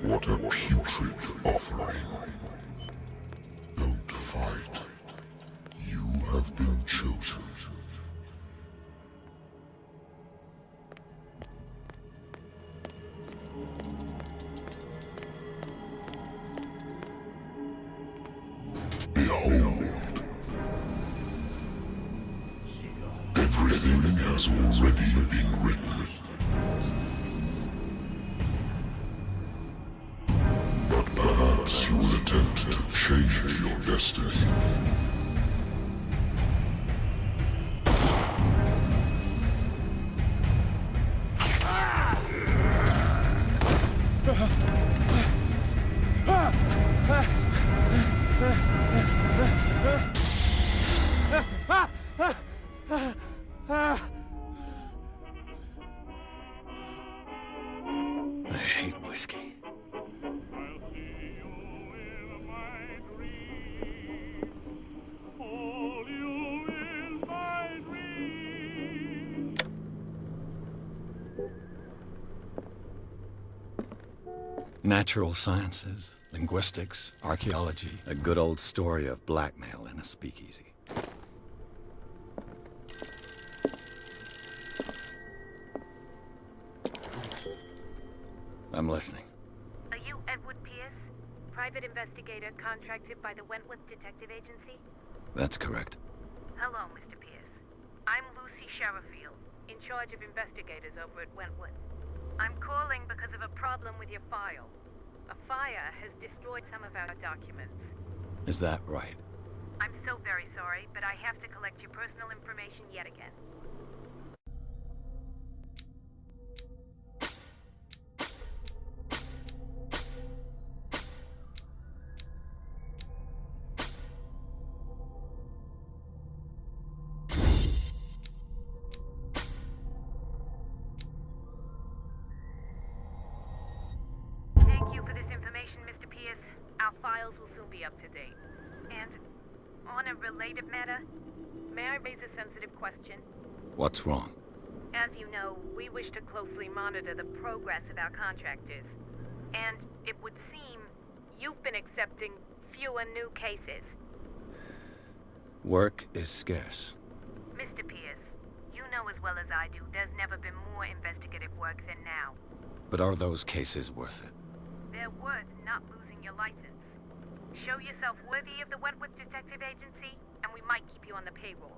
What a putrid offering. Don't fight. You have been chosen. Behold. Everything has already been written. Perhaps you will attempt to change your destiny. I hate whiskey. Natural sciences, linguistics, archaeology, a good old story of blackmail in a speakeasy. I'm listening. Are you Edward Pierce, private investigator contracted by the Wentworth Detective Agency? That's correct. Hello, Mr. Pierce. I'm Lucy Sherifield, in charge of investigators over at Wentworth. I'm calling because of a problem with your file. A fire has destroyed some of our documents. Is that right? I'm so very sorry, but I have to collect your personal information yet again. Thank you for this information, Mr. Pierce. Our files will soon be up to date. And on a related matter, may I raise a sensitive question? What's wrong? As you know, we wish to closely monitor the progress of our contractors. And it would seem you've been accepting fewer new cases. Work is scarce. Mr. Pierce, you know as well as I do, there's never been more investigative work than now. But are those cases worth it? They're worth not losing your license. Show yourself worthy of the Wentworth Detective Agency, and we might keep you on the payroll.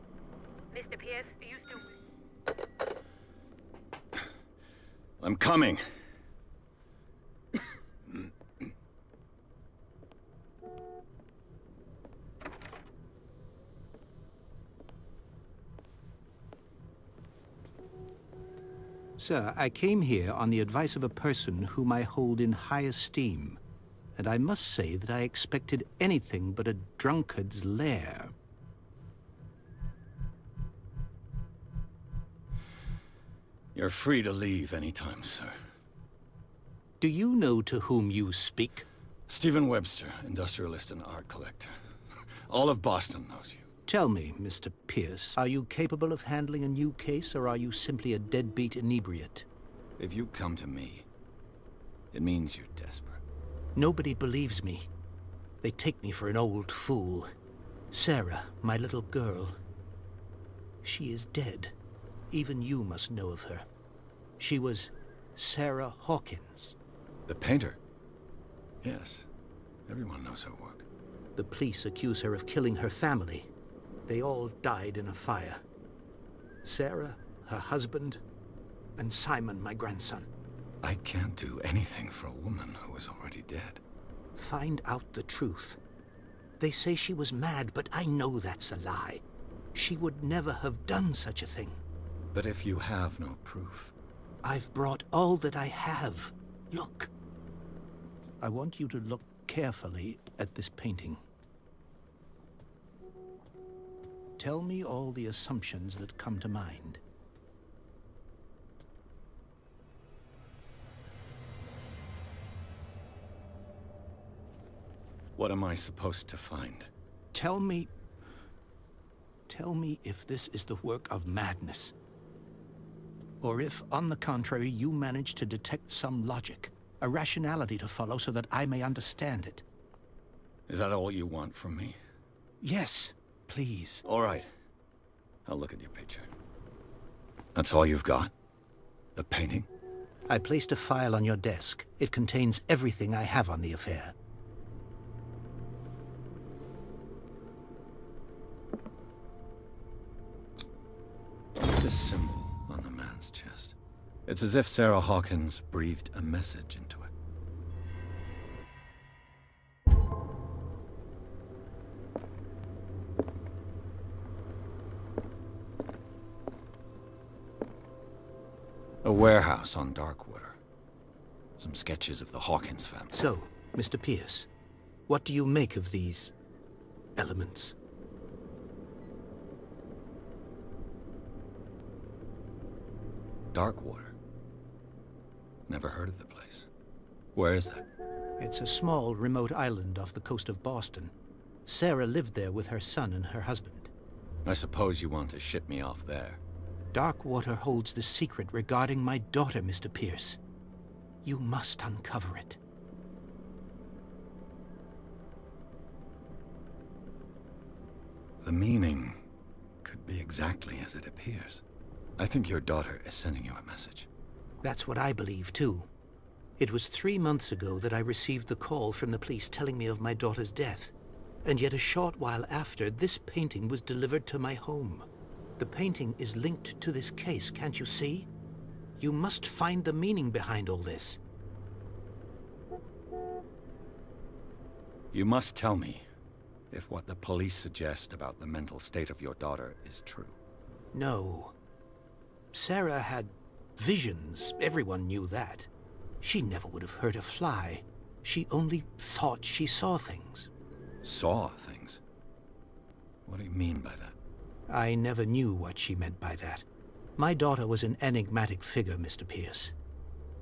Mr. Pierce, are you still... I'm coming. Sir, I came here on the advice of a person whom I hold in high esteem, and I must say that I expected anything but a drunkard's lair. You're free to leave anytime, sir. Do you know to whom you speak? Stephen Webster, industrialist and art collector. All of Boston knows you. Tell me, Mr. Pierce, are you capable of handling a new case, or are you simply a deadbeat inebriate? If you come to me, it means you're desperate. Nobody believes me. They take me for an old fool. Sarah, my little girl, she is dead. Even you must know of her. She was Sarah Hawkins. The painter? Yes. Everyone knows her work. The police accuse her of killing her family. They all died in a fire. Sarah, her husband, and Simon, my grandson. I can't do anything for a woman who is already dead. Find out the truth. They say she was mad, but I know that's a lie. She would never have done such a thing. But if you have no proof... I've brought all that I have. Look. I want you to look carefully at this painting. Tell me all the assumptions that come to mind. What am I supposed to find? Tell me if this is the work of madness. Or if, on the contrary, you manage to detect some logic, a rationality to follow so that I may understand it. Is that all you want from me? Yes, please. All right. I'll look at your picture. That's all you've got? The painting? I placed a file on your desk. It contains everything I have on the affair. What's this symbol on the man's chest? It's as if Sarah Hawkins breathed a message into it. A warehouse on Darkwater. Some sketches of the Hawkins family. So, Mr. Pierce, what do you make of these elements? Darkwater. Never heard of the place. Where is that? It's a small, remote island off the coast of Boston. Sarah lived there with her son and her husband. I suppose you want to ship me off there. Darkwater holds the secret regarding my daughter, Mr. Pierce. You must uncover it. The meaning could be exactly as it appears. I think your daughter is sending you a message. That's what I believe, too. It was 3 months ago that I received the call from the police telling me of my daughter's death. And yet a short while after, this painting was delivered to my home. The painting is linked to this case, can't you see? You must find the meaning behind all this. You must tell me if what the police suggest about the mental state of your daughter is true. No. Sarah had visions. Everyone knew that. She never would have hurt a fly. She only thought she saw things. Saw things? What do you mean by that? I never knew what she meant by that. My daughter was an enigmatic figure, Mr. Pierce.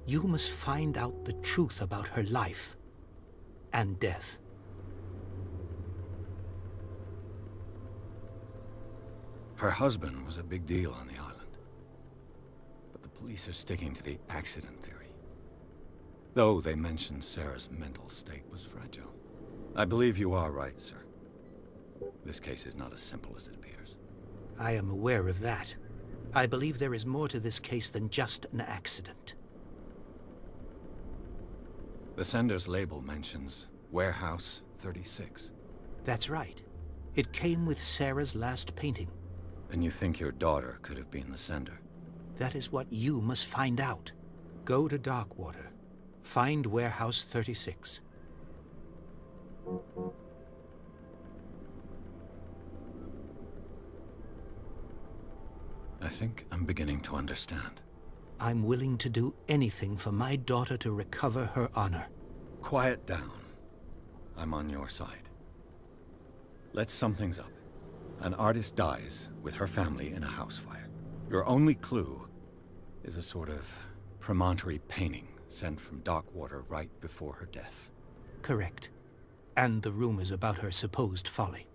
You must find out the truth about her life and death. Her husband was a big deal on the island. But the police are sticking to the accident theory. Though they mentioned Sarah's mental state was fragile. I believe you are right, sir. This case is not as simple as it appears. I am aware of that. I believe there is more to this case than just an accident. The sender's label mentions Warehouse 36. That's right. It came with Sarah's last painting. And you think your daughter could have been the sender? That is what you must find out. Go to Darkwater. Find Warehouse 36. I think I'm beginning to understand. I'm willing to do anything for my daughter to recover her honor. Quiet down. I'm on your side. Let's sum things up. An artist dies with her family in a house fire. Your only clue is a sort of promontory painting sent from Darkwater right before her death. Correct. And the rumors about her supposed folly.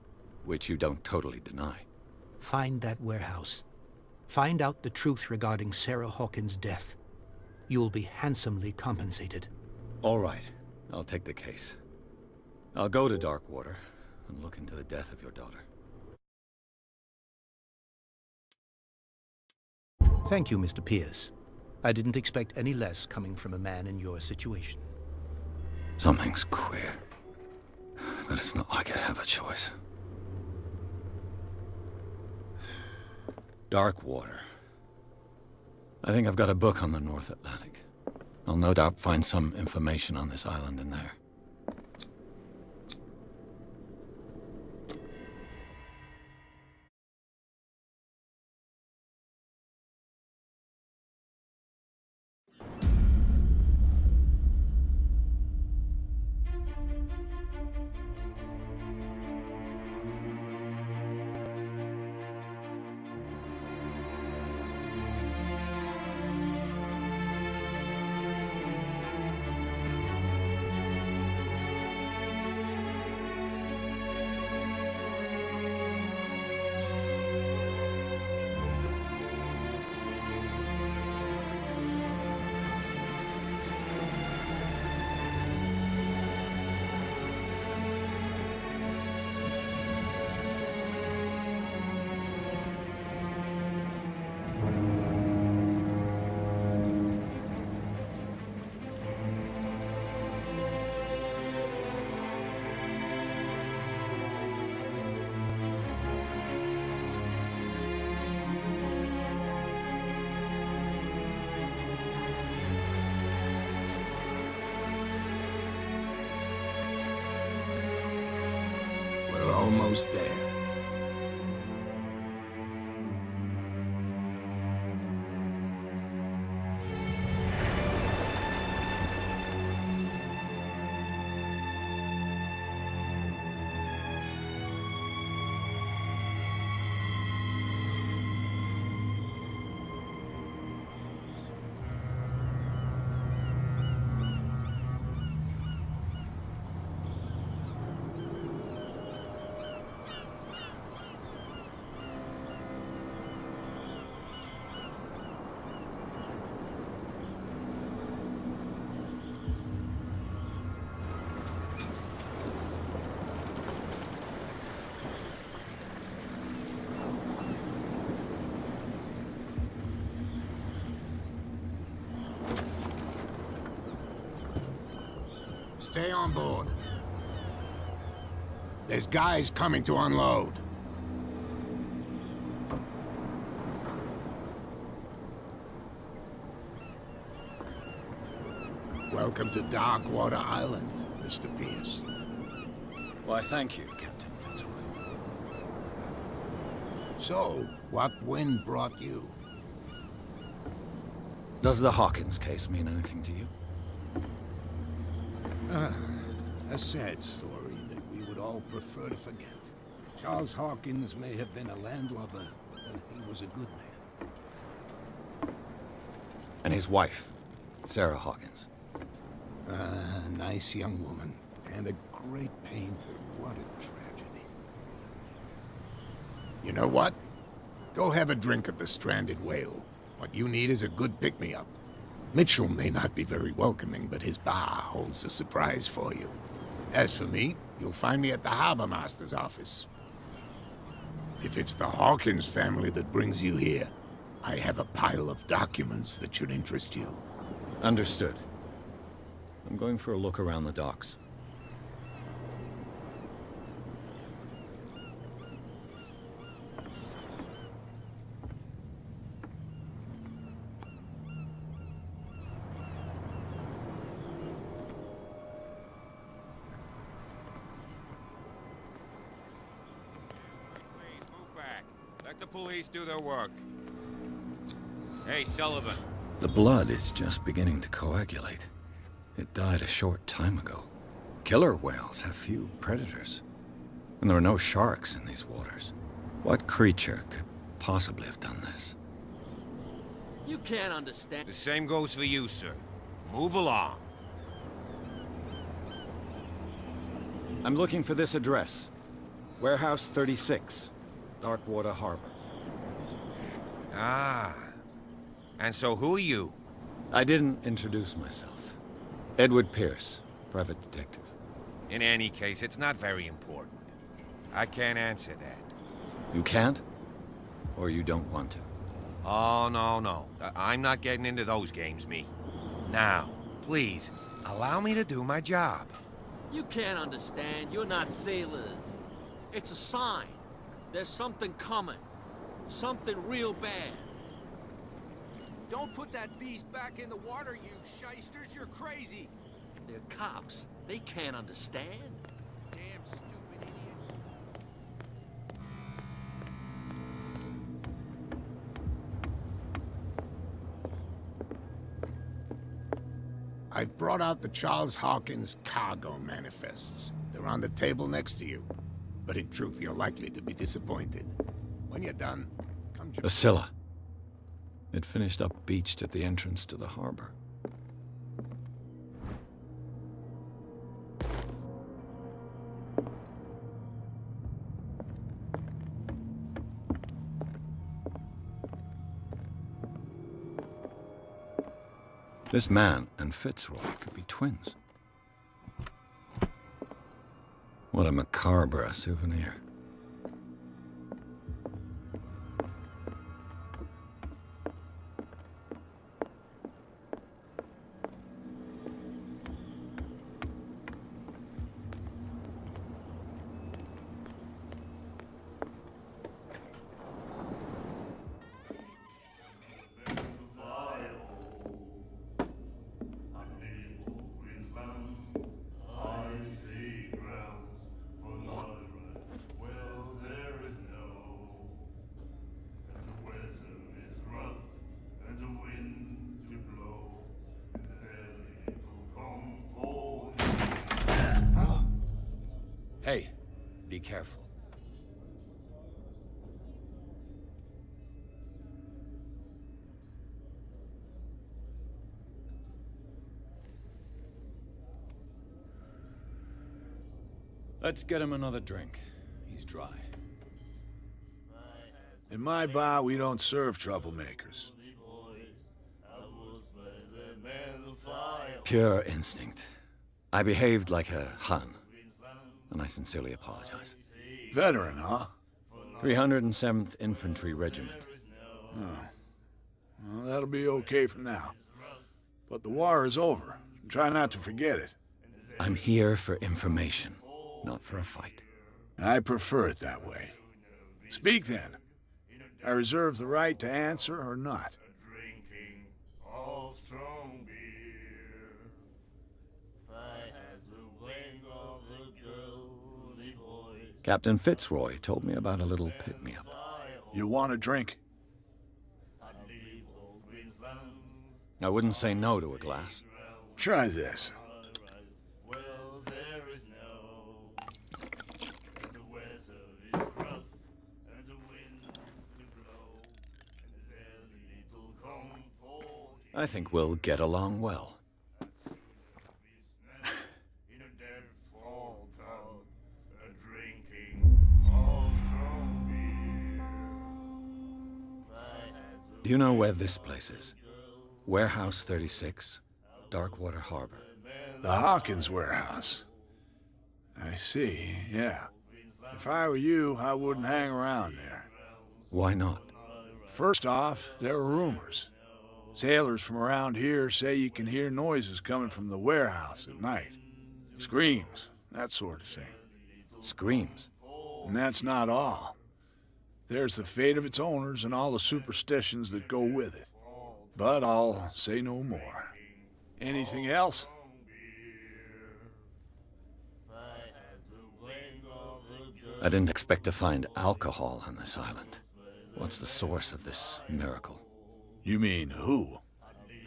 Which you don't totally deny. Find that warehouse. Find out the truth regarding Sarah Hawkins' death. You'll be handsomely compensated. All right. I'll take the case. I'll go to Darkwater and look into the death of your daughter. Thank you, Mr. Pierce. I didn't expect any less coming from a man in your situation. Something's queer. But it's not like I have a choice. Darkwater. I think I've got a book on the North Atlantic. I'll no doubt find some information on this island in there. We're almost there. Stay on board. There's guys coming to unload. Welcome to Darkwater Island, Mr. Pierce. Why, thank you, Captain Fitzroy. So, what wind brought you? Does the Hawkins case mean anything to you? A sad story that we would all prefer to forget. Charles Hawkins may have been a landlubber, but he was a good man. And his wife, Sarah Hawkins. A nice young woman, and a great painter. What a tragedy. You know what? Go have a drink at the Stranded Whale. What you need is a good pick-me-up. Mitchell may not be very welcoming, but his bar holds a surprise for you. As for me, you'll find me at the Harbor Master's office. If it's the Hawkins family that brings you here, I have a pile of documents that should interest you. Understood. I'm going for a look around the docks. Let the police do their work. Hey, Sullivan. The blood is just beginning to coagulate. It died a short time ago. Killer whales have few predators. And there are no sharks in these waters. What creature could possibly have done this? You can't understand. The same goes for you, sir. Move along. I'm looking for this address. Warehouse 36, Darkwater Harbor. Ah. And so who are you? I didn't introduce myself. Edward Pierce, private detective. In any case, it's not very important. I can't answer that. You can't? Or you don't want to? Oh, no. I'm not getting into those games, me. Now, please, allow me to do my job. You can't understand. You're not sailors. It's a sign. There's something coming. Something real bad. Don't put that beast back in the water, you shysters. You're crazy. They're cops. They can't understand. Damn stupid idiots. I've brought out the Charles Hawkins cargo manifests. They're on the table next to you. But in truth, you're likely to be disappointed. When you're done, come join. The Scylla. It finished up beached at the entrance to the harbor. This man and Fitzroy could be twins. What a macabre souvenir. Hey, be careful. Let's get him another drink. He's dry. In my bar, we don't serve troublemakers. Pure instinct. I behaved like a Hun, and I sincerely apologize. Veteran, huh? 307th Infantry Regiment. Well, that'll be okay for now. But the war is over. Try not to forget it. I'm here for information, not for a fight. I prefer it that way. Speak then. I reserve the right to answer or not. Captain Fitzroy told me about a little pick-me-up. You want a drink? I wouldn't say no to a glass. Try this. I think we'll get along well. Do you know where this place is? Warehouse 36, Darkwater Harbor. The Hawkins warehouse. I see, yeah. If I were you, I wouldn't hang around there. Why not? First off, there are rumors. Sailors from around here say you can hear noises coming from the warehouse at night. Screams, that sort of thing. Screams. And that's not all. There's the fate of its owners and all the superstitions that go with it. But I'll say no more. Anything else? I didn't expect to find alcohol on this island. What's the source of this miracle? You mean who?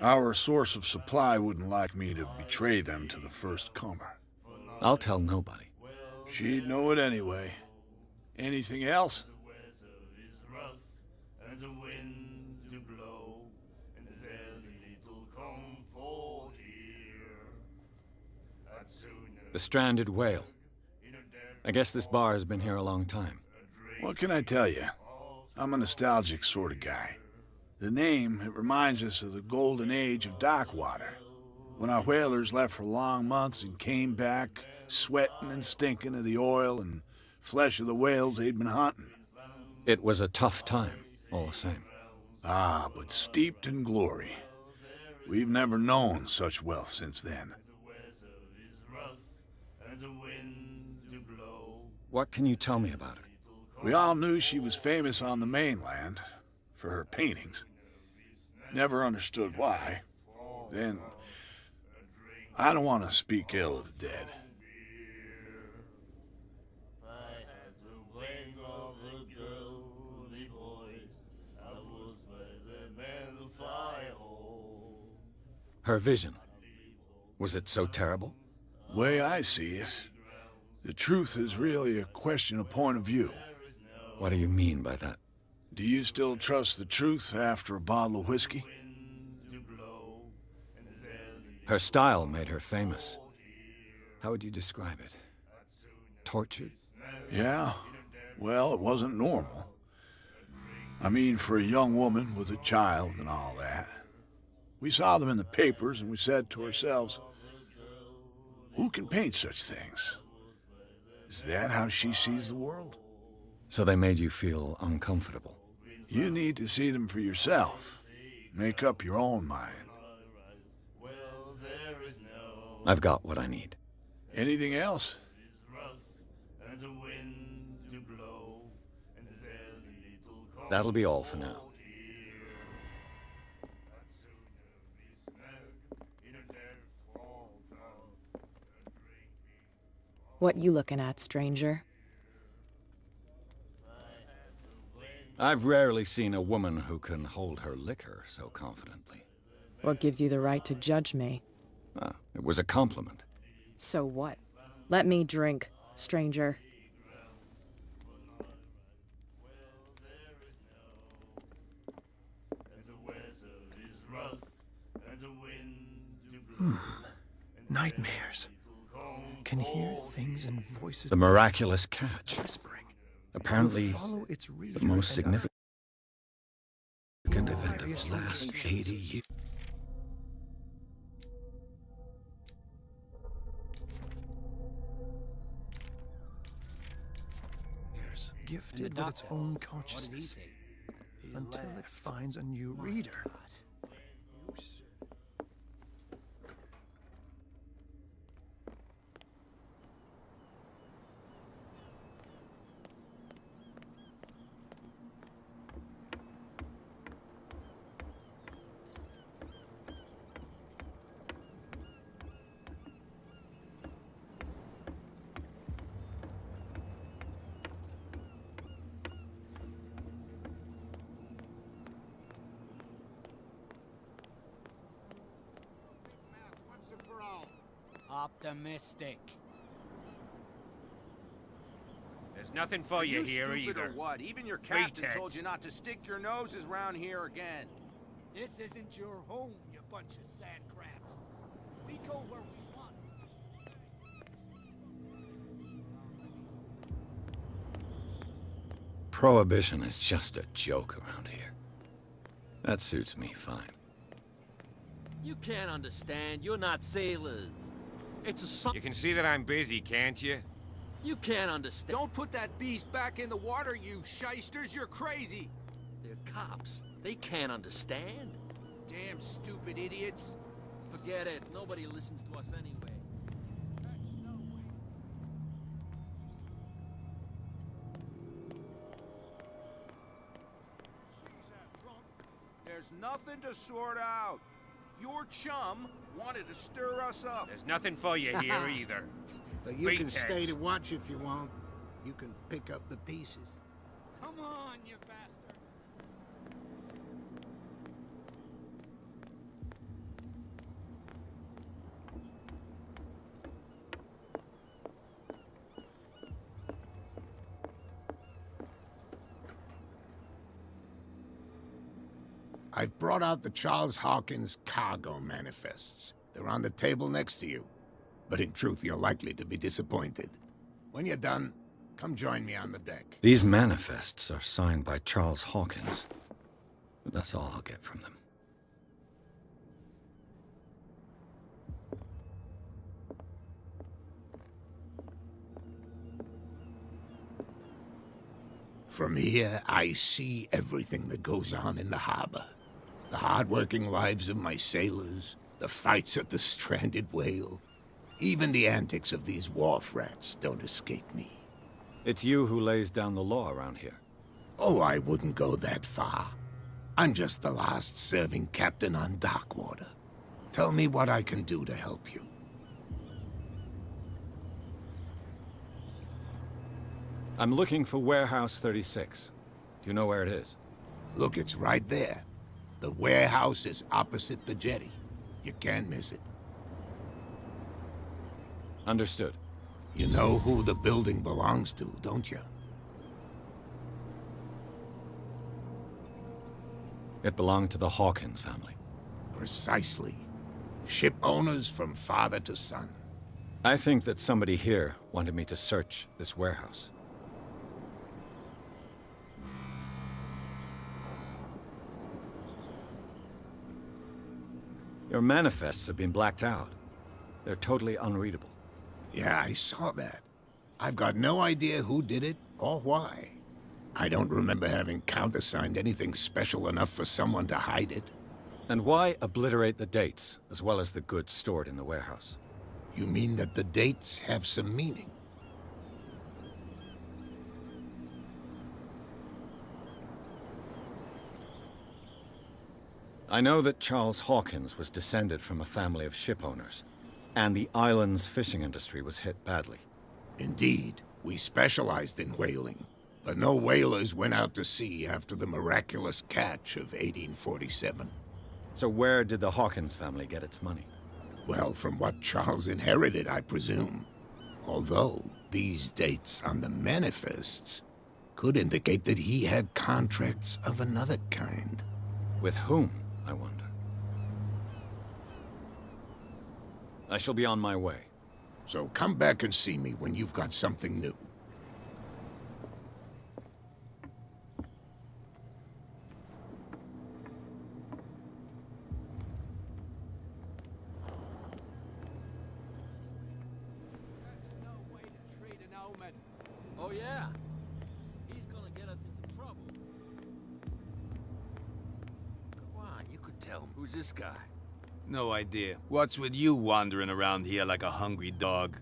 Our source of supply wouldn't like me to betray them to the first comer. I'll tell nobody. She'd know it anyway. Anything else? The stranded whale. I guess this bar has been here a long time. What can I tell you? I'm a nostalgic sort of guy. The name, it reminds us of the golden age of dock water, when our whalers left for long months and came back sweating and stinking of the oil and flesh of the whales they'd been hunting. It was a tough time, all the same. Ah, but steeped in glory. We've never known such wealth since then. What can you tell me about her? We all knew she was famous on the mainland for her paintings. Never understood why. Then, I don't want to speak ill of the dead. Her vision. Was it so terrible? Way I see it, the truth is really a question of point of view. What do you mean by that? Do you still trust the truth after a bottle of whiskey? Her style made her famous. How would you describe it? Tortured? Yeah. Well, it wasn't normal. I mean, for a young woman with a child and all that. We saw them in the papers and we said to ourselves, who can paint such things? Is that how she sees the world? So they made you feel uncomfortable? You need to see them for yourself. Make up your own mind. I've got what I need. Anything else? That'll be all for now. What you looking at, stranger? I've rarely seen a woman who can hold her liquor so confidently. What gives you the right to judge me? Ah, it was a compliment. So what? Let me drink, stranger. Nightmares. Can hear things and voices. The miraculous catch. Whispering. Apparently, Follow its reader the most and significant event of the last 80 years. Gifted with its own consciousness until it finds a new reader. Optimistic. There's nothing for you here stupid either. Or what? Even your captain Pretext. told you not to stick your noses around here again. This isn't your home, you bunch of sand crabs. We go where we want. Prohibition is just a joke around here. That suits me fine. You can't understand. You're not sailors. It's a sign. You can see that I'm busy, can't you? You can't understand. Don't put that beast back in the water, you shysters. You're crazy. They're cops. They can't understand. Damn stupid idiots. Forget it. Nobody listens to us anyway. There's nothing to sort out. Your chum wanted to stir us up. There's nothing for you here either. But you can Pretext. stay to watch if you want. You can pick up the pieces. Come on, you bastard. I've brought out the Charles Hawkins cargo manifests. They're on the table next to you. But in truth, you're likely to be disappointed. When you're done, come join me on the deck. These manifests are signed by Charles Hawkins. But that's all I'll get from them. From here, I see everything that goes on in the harbor. The hard-working lives of my sailors, the fights at the stranded whale. Even the antics of these wharf rats don't escape me. It's you who lays down the law around here. Oh, I wouldn't go that far. I'm just the last serving captain on Darkwater. Tell me what I can do to help you. I'm looking for Warehouse 36. Do you know where it is? Look, it's right there. The warehouse is opposite the jetty. You can't miss it. Understood. You know who the building belongs to, don't you? It belonged to the Hawkins family. Precisely. Ship owners from father to son. I think that somebody here wanted me to search this warehouse. Your manifests have been blacked out. They're totally unreadable. Yeah, I saw that. I've got no idea who did it or why. I don't remember having countersigned anything special enough for someone to hide it. And why obliterate the dates, as well as the goods stored in the warehouse? You mean that the dates have some meaning? I know that Charles Hawkins was descended from a family of ship owners, and the island's fishing industry was hit badly. Indeed, we specialized in whaling, but no whalers went out to sea after the miraculous catch of 1847. So where did the Hawkins family get its money? Well, from what Charles inherited, I presume. Although, these dates on the manifests could indicate that he had contracts of another kind. With whom, I wonder? I shall be on my way. So come back and see me when you've got something new. That's no way to treat an omen. Oh, yeah? He's gonna get us into trouble. Come on, you could tell him. Who's this guy? No idea. What's with you wandering around here like a hungry dog?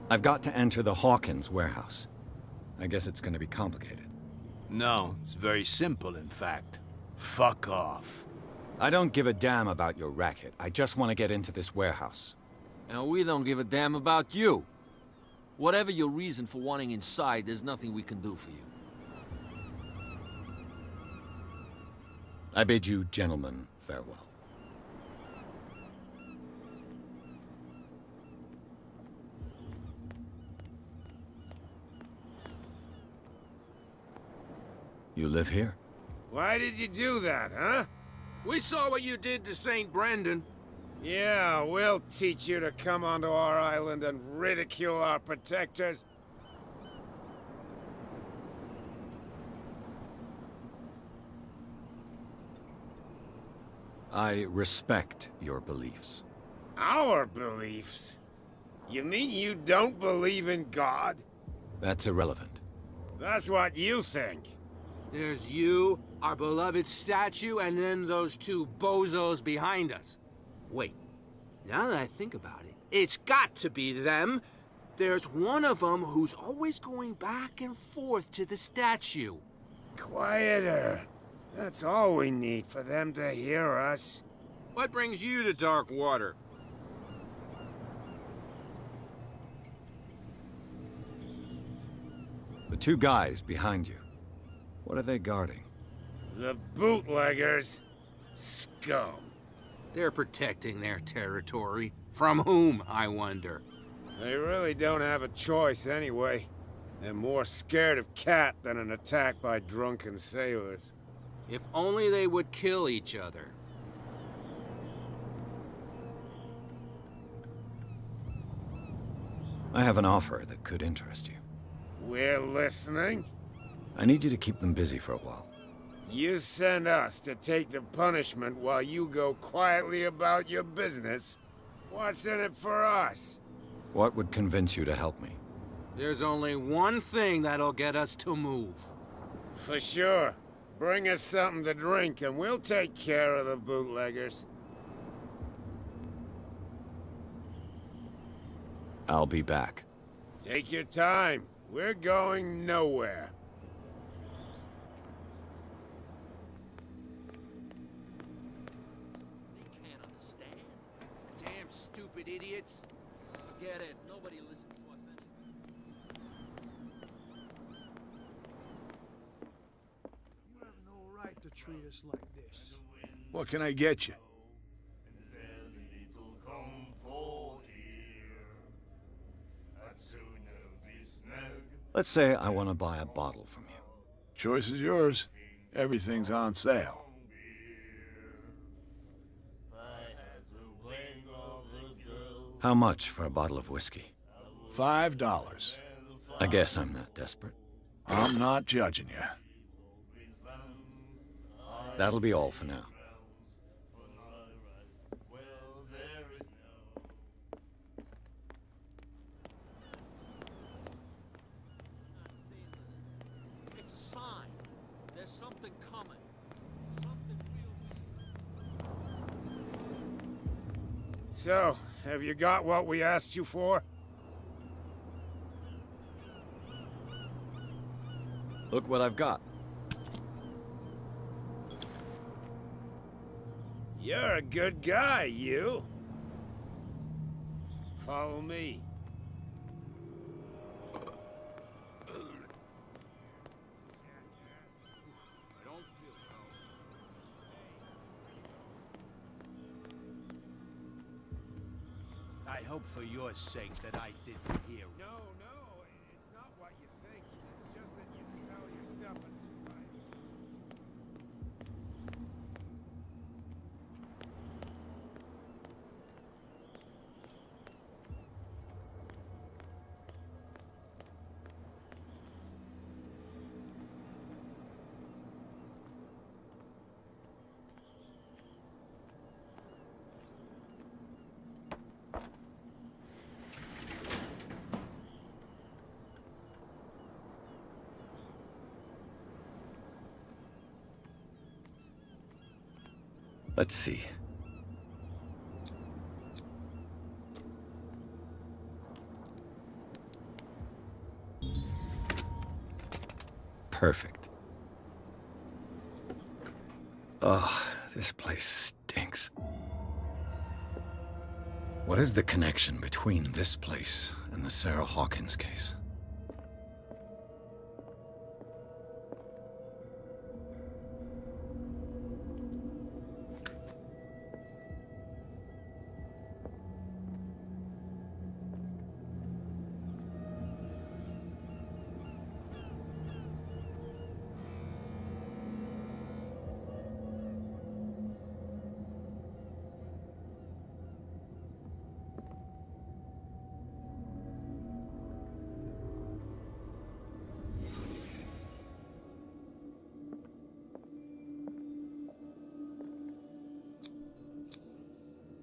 I've got to enter the Hawkins warehouse. I guess it's gonna be complicated. No, it's very simple, in fact. Fuck off. I don't give a damn about your racket. I just want to get into this warehouse. And we don't give a damn about you. Whatever your reason for wanting inside, there's nothing we can do for you. I bid you, gentlemen, farewell. You live here? Why did you do that, huh? We saw what you did to St. Brendan. Yeah, we'll teach you to come onto our island and ridicule our protectors. I respect your beliefs. Our beliefs? You mean you don't believe in God? That's irrelevant. That's what you think. There's you, our beloved statue, and then those two bozos behind us. Wait, now that I think about it, it's got to be them. There's one of them who's always going back and forth to the statue. Quieter. That's all we need for them to hear us. What brings you to Darkwater? The two guys behind you. What are they guarding? The bootleggers. Scum. They're protecting their territory. From whom, I wonder? They really don't have a choice anyway. and more scared of cat than an attack by drunken sailors. If only they would kill each other. I have an offer that could interest you. We're listening. I need you to keep them busy for a while. You send us to take the punishment while you go quietly about your business. What's in it for us? What would convince you to help me? There's only one thing that'll get us to move. For sure. Bring us something to drink and we'll take care of the bootleggers. I'll be back. Take your time. We're going nowhere. They can't understand. Damn stupid idiots. Forget it. Nobody listens to us anyway. You have no right to treat us like this. What can I get you? Let's say I want to buy a bottle from you. Choice is yours. Everything's on sale. How much for a bottle of whiskey? $5. I guess I'm not desperate. I'm not judging you. That'll be all for now. It's a sign. There's something coming. Something real big. So, have you got what we asked you for? Look what I've got. You're a good guy, you. Follow me. I hope for your sake that I didn't hear. No, it's not what you think. It's just that you sell your stuff at too high. Let's see. Perfect. Oh, this place stinks. What is the connection between this place and the Sarah Hawkins case?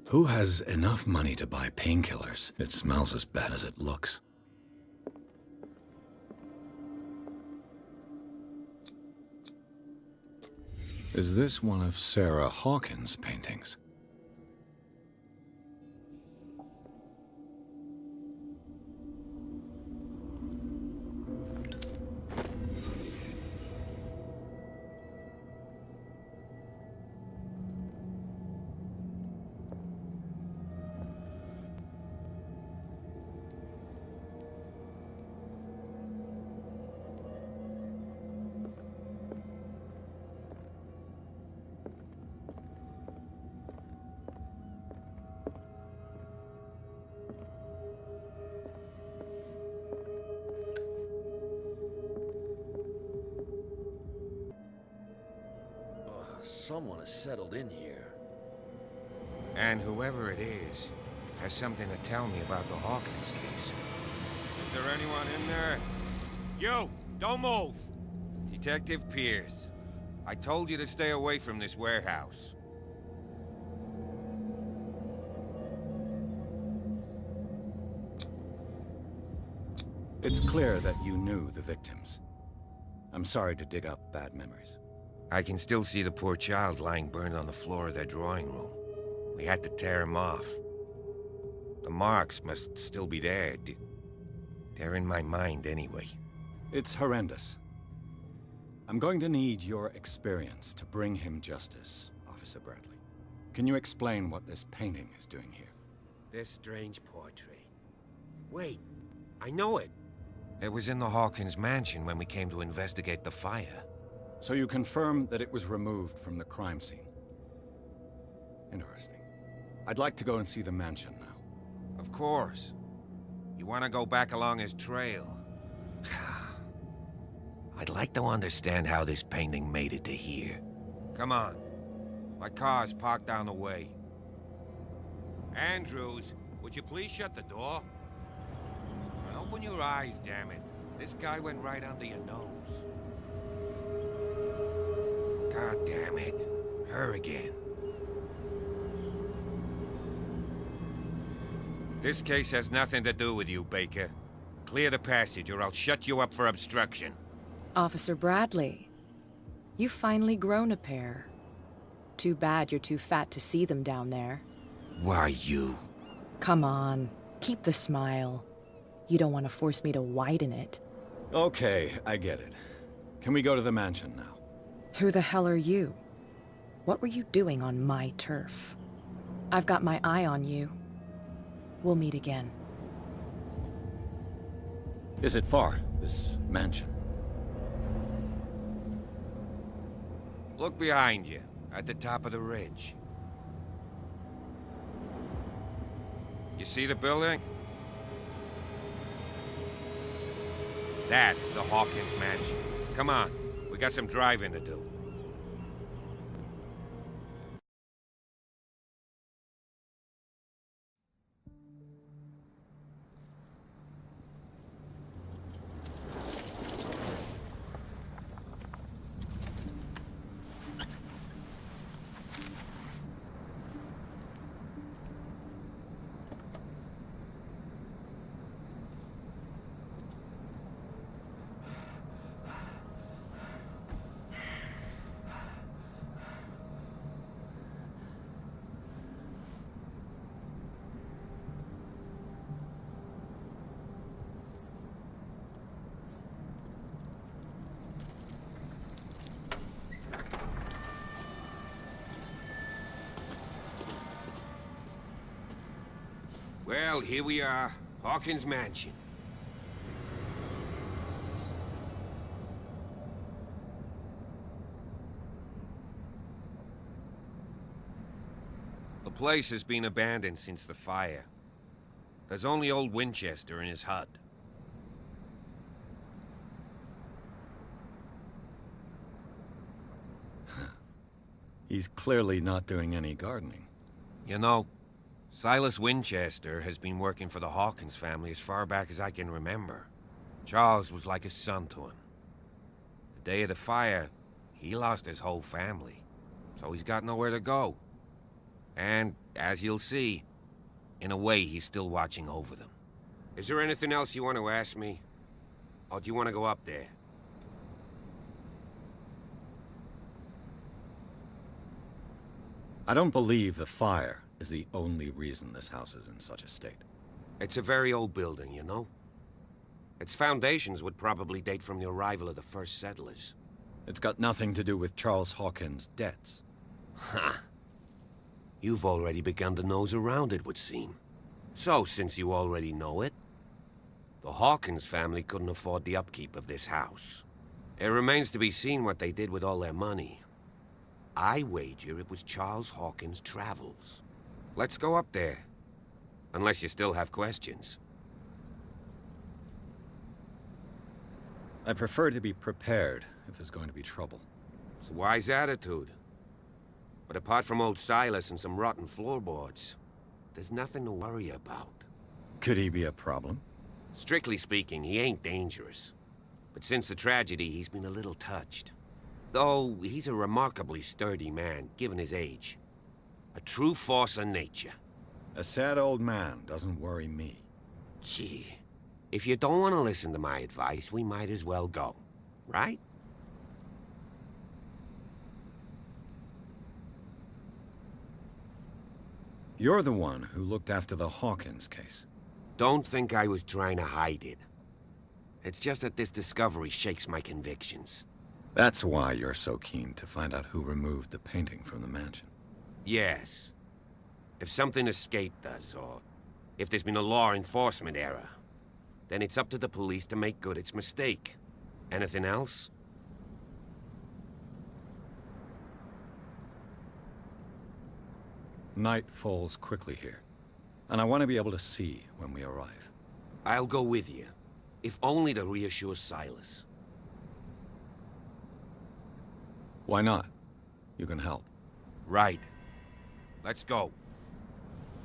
Who has enough money to buy painkillers? It smells as bad as it looks. Is this one of Sarah Hawkins' paintings? Someone has settled in here. And whoever it is has something to tell me about the Hawkins case. Is there anyone in there? You! Don't move! Detective Pierce. I told you to stay away from this warehouse. It's clear that you knew the victims. I'm sorry to dig up bad memories. I can still see the poor child lying burned on the floor of their drawing room. We had to tear him off. The marks must still be there. They're in my mind anyway. It's horrendous. I'm going to need your experience to bring him justice, Officer Bradley. Can you explain what this painting is doing here? This strange portrait. Wait, I know it. It was in the Hawkins mansion when we came to investigate the fire. So you confirm that it was removed from the crime scene? Interesting. I'd like to go and see the mansion now. Of course. You want to go back along his trail? I'd like to understand how this painting made it to here. Come on. My car's parked down the way. Andrews, would you please shut the door? And open your eyes, damn it. This guy went right under your nose. God damn it. Her again. This case has nothing to do with you, Baker. Clear the passage or I'll shut you up for obstruction. Officer Bradley, you've finally grown a pair. Too bad you're too fat to see them down there. Why, you? Come on, keep the smile. You don't want to force me to widen it. Okay, I get it. Can we go to the mansion now? Who the hell are you? What were you doing on my turf? I've got my eye on you. We'll meet again. Is it far, this mansion? Look behind you, at the top of the ridge. You see the building? That's the Hawkins mansion. Come on, we got some driving to do. Well, here we are, Hawkins Mansion. The place has been abandoned since the fire. There's only old Winchester in his hut. He's clearly not doing any gardening. You know, Silas Winchester has been working for the Hawkins family as far back as I can remember. Charles was like a son to him. The day of the fire, he lost his whole family, so he's got nowhere to go. And, as you'll see, in a way, he's still watching over them. Is there anything else you want to ask me? Or do you want to go up there? I don't believe the fire is the only reason this house is in such a state. It's a very old building, you know? Its foundations would probably date from the arrival of the first settlers. It's got nothing to do with Charles Hawkins' debts. Ha! You've already begun to nose around it, would seem. So, since you already know it, the Hawkins family couldn't afford the upkeep of this house. It remains to be seen what they did with all their money. I wager it was Charles Hawkins' travels. Let's go up there. Unless you still have questions. I prefer to be prepared if there's going to be trouble. It's a wise attitude. But apart from old Silas and some rotten floorboards, there's nothing to worry about. Could he be a problem? Strictly speaking, he ain't dangerous. But since the tragedy, he's been a little touched. Though, he's a remarkably sturdy man, given his age. A true force of nature. A sad old man doesn't worry me. Gee, if you don't want to listen to my advice, we might as well go. Right? You're the one who looked after the Hawkins case. Don't think I was trying to hide it. It's just that this discovery shakes my convictions. That's why you're so keen to find out who removed the painting from the mansion. Yes. If something escaped us, or if there's been a law enforcement error, then it's up to the police to make good its mistake. Anything else? Night falls quickly here, and I want to be able to see when we arrive. I'll go with you, if only to reassure Silas. Why not? You can help. Right. Let's go.